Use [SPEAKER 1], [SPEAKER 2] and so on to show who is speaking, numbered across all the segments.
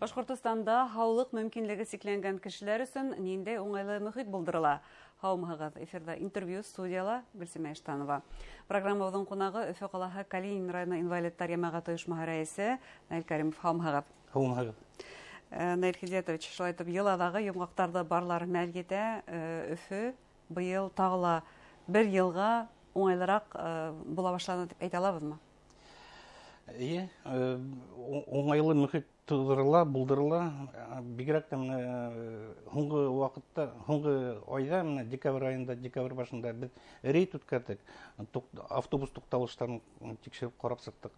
[SPEAKER 1] Башкортостанда һаулык мөмкинлеге сикләнгән кешеләр өчен нинди уңайлы мөхит булдырыла? Һаумыгыз, эфирда интервью студияла Гөлсемә Иштанова. Программабызның кунагы Өфе каласы Калинин районы инвалидтар җәмәгате оешмасы рәисе Наил Кәримов. Һаумыгыз.
[SPEAKER 2] Һаумыгыз.
[SPEAKER 1] Наил Хидиятович, шулай итеп йоладагы йомгакларда барлар мәлгедә Өфе быел тагыла бер елга уңайлырак була башлады дип әйтә алабызмы?
[SPEAKER 2] Уңайлы мөхит тудырыла, булдырыла. Бигрәк тә һуңгы вакытта, һуңгы айда, декабрь айында, декабрь башында без рейд үткәрдек. Автобус тукталышларын тикшереп карап чыктык.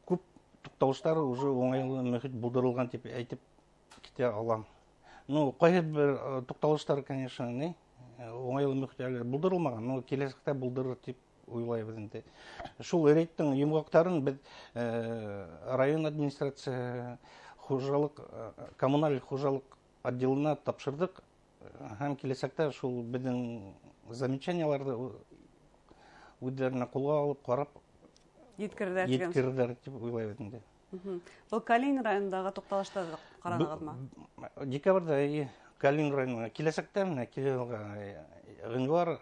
[SPEAKER 2] Күп тукталышлар уже уңайлы мөхит булдырылган дип әйтеп китә алам. Кайбер бер тукталышлар, конечно, уңайлы мөхит булдырылмаган, но киләчәктә булдырыр дип уйлайбыз инде. Шул рейдтың йомгакларын без район администрация хуҗалык, коммуналь хуҗалык отделына тапшырдык. Һәм киләчәктә шул безнең замечанияларны үзләренә кулга алып карап yetkirdiler дип уйлайбыз инде.
[SPEAKER 1] Бу Калинин районындагы тукталышта карадыгызмы?
[SPEAKER 2] Декабрьдә Калинин районына киләчәктә январь,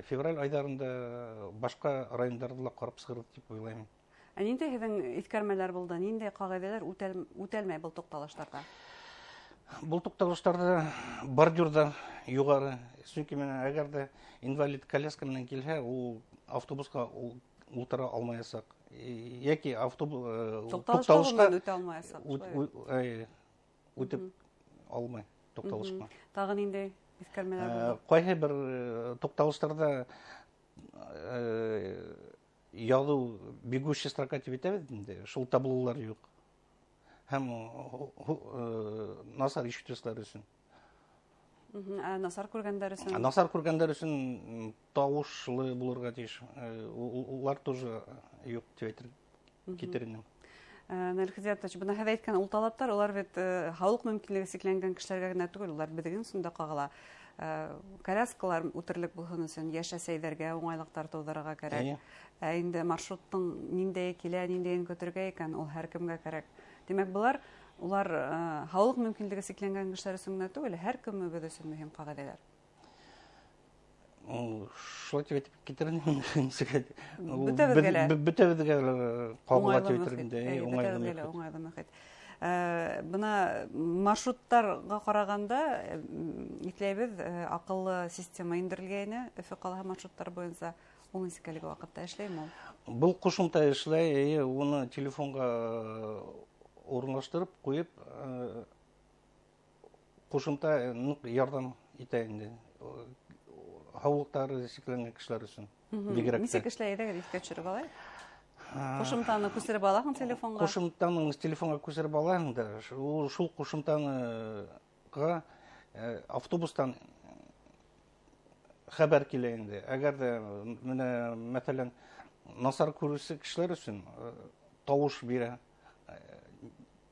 [SPEAKER 2] февраль айдарында башка районнарда карап чыгырбыз дип уйлайм.
[SPEAKER 1] Нинди һеҙҙең иҫкәрмәләр булды? Нинди ҡағиҙәләр үтәлмәй был тукталыштарда?
[SPEAKER 2] Был тукталыштарда бордюрҙар юғары. Сөнки әгәр дә инвалид коляска менән килһә, ул автобусҡа ултыра алмаясаҡ. Йәки тукталышҡа үтеп алмай тукталышҡа.
[SPEAKER 1] Тағы нинди иҫкәрмәләр булды?
[SPEAKER 2] Ҡайһы бер тукталыштарда яҙыу бегущая строка тип әйтәбеҙ инде, шул таблолар юҡ. Һәм насар ишетеүселәр өсөн.
[SPEAKER 1] Насар күргәндәр өсөн?
[SPEAKER 2] Насар күргәндәр өсөн тауышлы булырға тейеш. Улар тоже юҡ дип әйтер китер инем.
[SPEAKER 1] Наил Хидиятович, бына һеҙ әйткән ул талаптар, улар бит һаулыҡ мөмкинлеге сикләнгән кешеләргә генә түгел, улар беҙҙең өсөн дә ҡағыла. Коляскалар үтерлек булһын өсөн йәш әсәйҙәргә уңайлыҡтар тыуҙырырға кәрәк. Инде маршруттың ниндәй килә, ниндәйен көтөргә икән, ул һәр кемгә кәрәк. Димәк, улар һаулыҡ мөмкинлеге сикләнгән кешеләр өсөн генә түгел, һәр кемебеҙ өсөн мөһим ҡағиҙәләр.
[SPEAKER 2] Шулай тип әйтеп китерһең.
[SPEAKER 1] Бөтәбеҙгә
[SPEAKER 2] лә ҡабул итеп китерде,
[SPEAKER 1] уңайлы мөхит. Бына маршруттарға ҡарағанда иҫләйбеҙ, аҡыллы система индерелгәйне, Өфө ҡалаһы маршруттары буйынса ул нисек әлеге ваҡытта эшләйме ул?
[SPEAKER 2] Был ҡушымта эшләй, уны телефонға урынлаштырып ҡуйып, ҡушымта ярҙам итә инде. Һаулыҡтары сикләнгән кешеләр өсөн.
[SPEAKER 1] Нисек эшләйҙегеҙ, иҫкә төшөрөп алайыҡ? Ҡушымтаны күсереп алаһың телефонға?
[SPEAKER 2] Ҡушымтаны телефонға күсереп алаһың да, шул ҡушымтаныға автобустан хәбәр килә инде. Әгәр дә, мәҫәлән, насар күрүсе кешеләр өсөн тауыш бирә.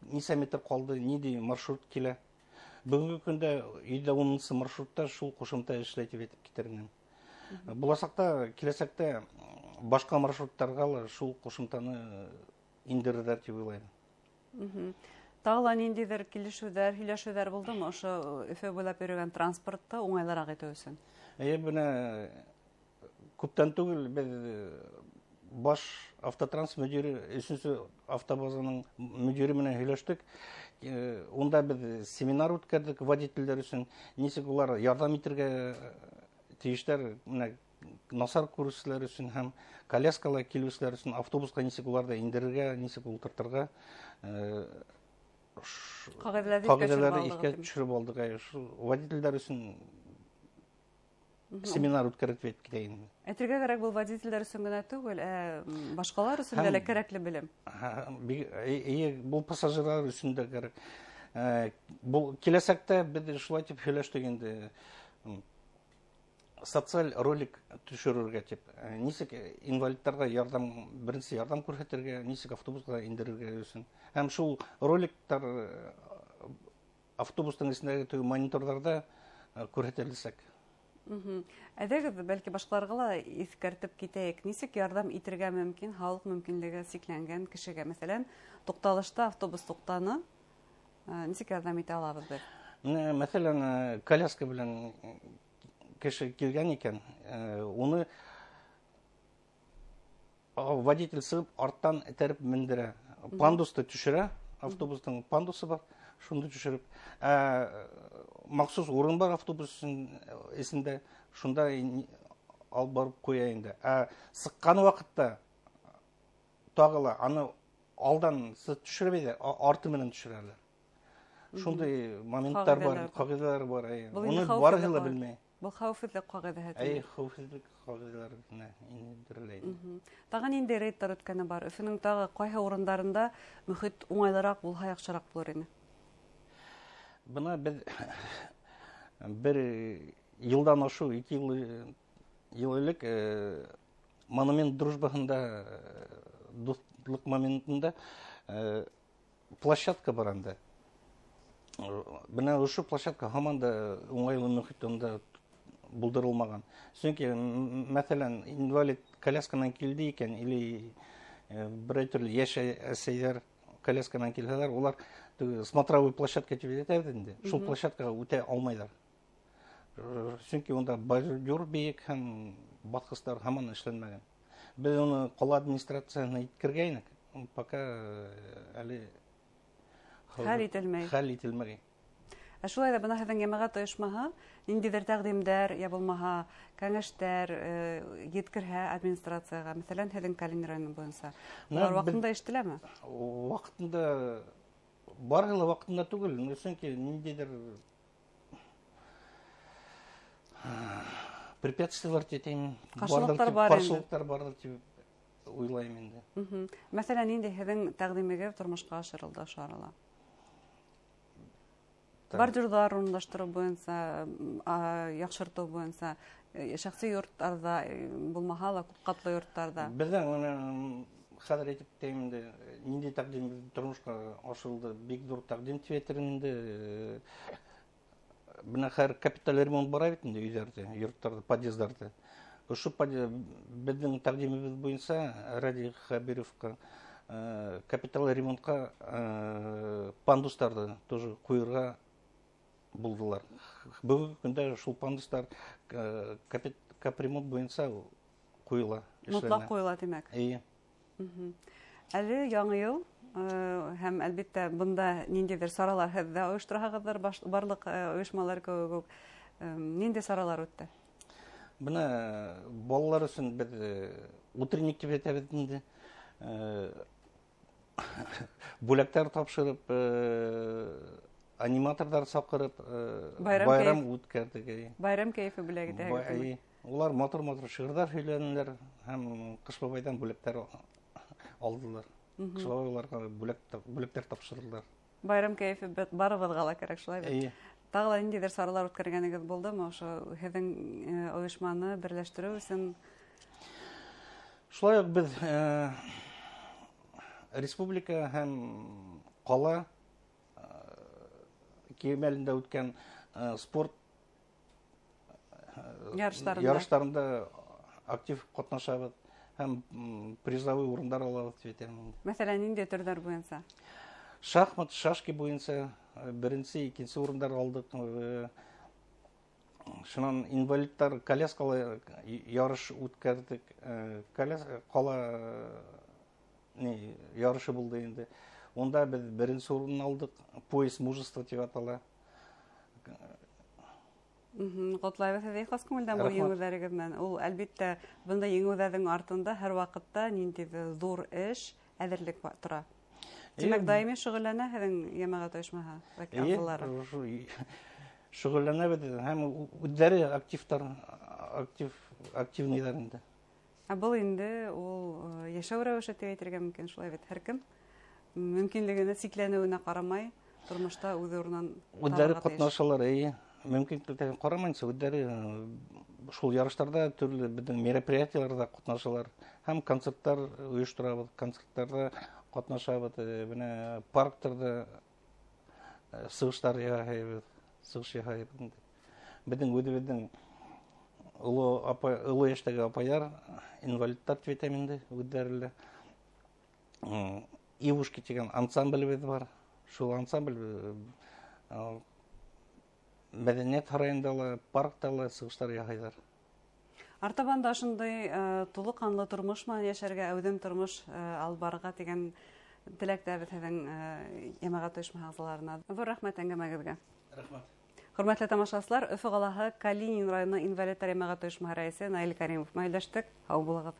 [SPEAKER 2] Нисә метр ҡалды, ниндәй маршрут килә. Бөгөнгө көндә 10-сы маршрутта шул ҡушымта эшләй тип әйтеп китермен. Буласаҡта, киләсәктә башка маршруттарға ла шул ҡушымтаны индерерҙәр дип уйлайым.
[SPEAKER 1] Тағы ла ниндәйҙер килешеүҙәр, һөйләшеүҙәр булдымы ошо Өфө буйлап йөрөгән транспортты уңайлыраҡ итеү өсөн?
[SPEAKER 2] Бына күптән түгел беҙ баш автотранс мөдире, 3-нче автобазаның мөдире менән һөйләштек. Унда беҙ семинар үткәрдек водителдәр өсөн, нисек улар ярҙам итергә тейештәр, насар күрүселәр өсөн һәм коляскала килүселәр өсөн автобусҡа нисек уларҙы индерергә, нисек ултыртырға ҡағиҙәләрҙе иҫкә төшөрөп алдыҡ. Водителдәр өсөн семинар үткәреп китәйем.
[SPEAKER 1] Әйтергә кәрәк, был водителдәр өсөн генә түгел, башҡалар өсөн дә кәрәкле белем.
[SPEAKER 2] Был пассажирлар өсөн дә кәрәк. Киләсәктә беҙ шулай тип һөйләштек инде. Социаль ролик төшөрөргә тип. Нисек инвалидтарға беренсе ярҙам күрһәтергә, нисек автобусҡа индерергә өсөн. Һәм шул роликтар автобустың эсендәге мониторҙарда күрһәтеләсәк.
[SPEAKER 1] Әдәгез, бәлки башкаларга ла искәртеп китәйек. Нисек ярдәм итәргә мөмкин халык мөмкинлеге сикләнгән кешегә? Мәсәлән, тукталышта автобус туктаны, нисек ярдәм итә алабыз без?
[SPEAKER 2] Мәсәлән, коляска белән кеше килгән икән, уны водитель сыгып арттан этәреп мендерә. Пандусты төшерә, автобустың пандусы бар, шунда төшереп. Махсус урын бар автобустың эсендә, шунда алып барып куя инде. Сыккан вакытта тагыла аны алдан төшереп иде, арты менән төшерәләр. Шундай моменттар бар, кагыйдәләр бар. Уны барыгы ла белмәй.
[SPEAKER 1] Бу хәвефлек кагыйдәһе.
[SPEAKER 2] Хәвефлек кагыйдәләренә индерелә.
[SPEAKER 1] Тагын инде рейдтар үткәне бар. Өфөнең тагы кайһы урыннарында мөхит уңайлырак булса яхшырак булыр иде.
[SPEAKER 2] Бына без бер елдан ашу, 2 ел элек монумент дружбасында дуслык моментында площадка бар анда. Бына ошо площадка һаман да уңайлы мөхиттә булдырылмаган. Чөнки, мәсәлән, инвалид коляскадан килде икән, или бер төрле яшь әсәйләр коляскадан килсәләр, улар смотровой площадка дип әйтәбез инде. Шул площадкага үтә алмайлар. Чөнки онда бордюр биек һәм баскычлар һаман эшләнмәгән. Без аны кала администрациясына иткергәйнек, пока әле хәл ителмәгән.
[SPEAKER 1] Шулай да бына һеҙҙең йәмәғәт ойошмаһы ниндәйҙер тәҡдимдәр, йә булмаһа кәңәштәр еткерһә администрацияға, мәсәлән, һеҙҙең Калин районы буйынса. Улар ваҡытында ишетеләме?
[SPEAKER 2] Ваҡытында, барыһы ла ваҡытында түгел, сөнки ниндәйҙер препятствиелар тип, ҡаршылыҡтар бар тип уйлайым инде.
[SPEAKER 1] Мәсәлән, ниндәй һеҙҙең тәҡдимегеҙ тормошҡа ашырылды ошо арала? Бордюрҙар урынлаштырыу буйынса, яҡшыртыу буйынса, шәхси йорттарҙа булмаһа ла, күп ҡатлы йорттарҙа.
[SPEAKER 2] Беҙҙең хәҙер әйтеп китәйем инде, ниндәй тәҡдим тормошҡа ашырылды, бик ҙур тәҡдим тип әйтермен инде. Бына хәҙер капиталь ремонт бара бит инде өйҙәрҙә, йорттарҙа, подъездарҙа. Ошо беҙҙең тәҡдимебеҙ буйынса Ради Хәбировҡа капиталь ремонтҡа пандустарҙы тоже ҡуйырға булдылар. Бөгөнгө көндә шул пандустар капремонт буйынса ҡуйыла.
[SPEAKER 1] Мотлаҡ ҡуйыла, тимәк. Әле яңы йыл һәм әлбиттә бында ниндәйҙер саралар һеҙҙә ойоштораһығыҙҙыр, барлыҡ ойошмалар кеүек. Ниндәй саралар үтте?
[SPEAKER 2] Бына балалар өсөн беҙ утренник тип әйтәбеҙ инде. Бүләктәр тапшырып, аниматорҙар саҡырып, байрам үткәрҙек.
[SPEAKER 1] Байрам кәйефе бүләк итәһегеҙме?
[SPEAKER 2] Улар матур-матур шиғырҙар һөйләнеләр һәм Ҡыш бабайҙан бүләктәр алдылар. Ҡыш бабай уларға бүләктәр тапшырҙылар.
[SPEAKER 1] Байрам кәйефе барыбыҙға ла кәрәк, шулай бит. Тағы ла ниндәйҙер саралар үткәргәнегеҙ булдымы? Ошо һеҙҙең ойошманы берләштереү өсөн?
[SPEAKER 2] Шулай уҡ беҙ республика һәм ҡала кимәлендә үткән спорт ярыштарында актив ҡатнашабыҙ һәм призовой урындар алабыҙ тип әйтәм.
[SPEAKER 1] Мәсәлән, ниндәй төрҙәр буйынса?
[SPEAKER 2] Шахмат, шашки буйынса беренсе, икенсе урындар алдык. Шунан инвалидтар коляскалы ярыш үткәрдек. Ҡала ярышы булды инде. Онда беҙ беренсе урын алдык. Пояс мужества тип атала.
[SPEAKER 1] Ҡотлайбыҙ һеҙҙе ихлас күңелдән был еңеүҙәрегеҙ менән. Ул әлбиттә бында еңеүҙәрҙең артында һәр ваҡытта ниндәйҙер ҙур эш, әҙерлек тора. Тимәк, даими шөғөлләнә һеҙҙең йәмәғәт ойошмаһы ағзалары?
[SPEAKER 2] Шөғөлләнәбеҙ һәм үҙҙәре активныйҙар инде.
[SPEAKER 1] Был инде ул йәшәү рәүеше тип әйтергә мөмкин, шулай бит. Һәр кем мөмкинлегенә, сикләнеүенә ҡарамай, тормошта үҙ урынын
[SPEAKER 2] үҙҙәре ҡатнашалар. Мөмкинлектәрен ҡарамайынса, үҙҙәре шул ярыштарда төрлө беҙҙең мероприятиеларҙа ҡатнашалар. Һәм концерттар ойошторабыҙ, концерттарҙа ҡатнашабыҙ, парктарҙа сығыштар яһайбыҙ, сығыш яһайбыҙ. Беҙҙең үҙебеҙҙең Олы яшьтәге апайлар, инвалидтар витаминды үдәрелә. Ивушки дигән ансамблебез бар. Шул ансамбль мәдәният һараенда ла, паркта ла сыгыштар яһайлар.
[SPEAKER 1] Артабанда шундай тулы канлы тормыш менән яшәргә, әүдем тормыш алып барырга дигән теләктәбез һеҙҙең йәмәғәт ойошмаһы. Зур рәхмәт әңгәмәгеҙгә.
[SPEAKER 2] Рәхмәт.
[SPEAKER 1] Хөрмәтле тамашасылар, Өфө ҡалаһы Калинин районы инвалидтар йәмәғәт ойошмаһы рәйесе Наил Кәримов. Мәйләштек, һау булығыҙ.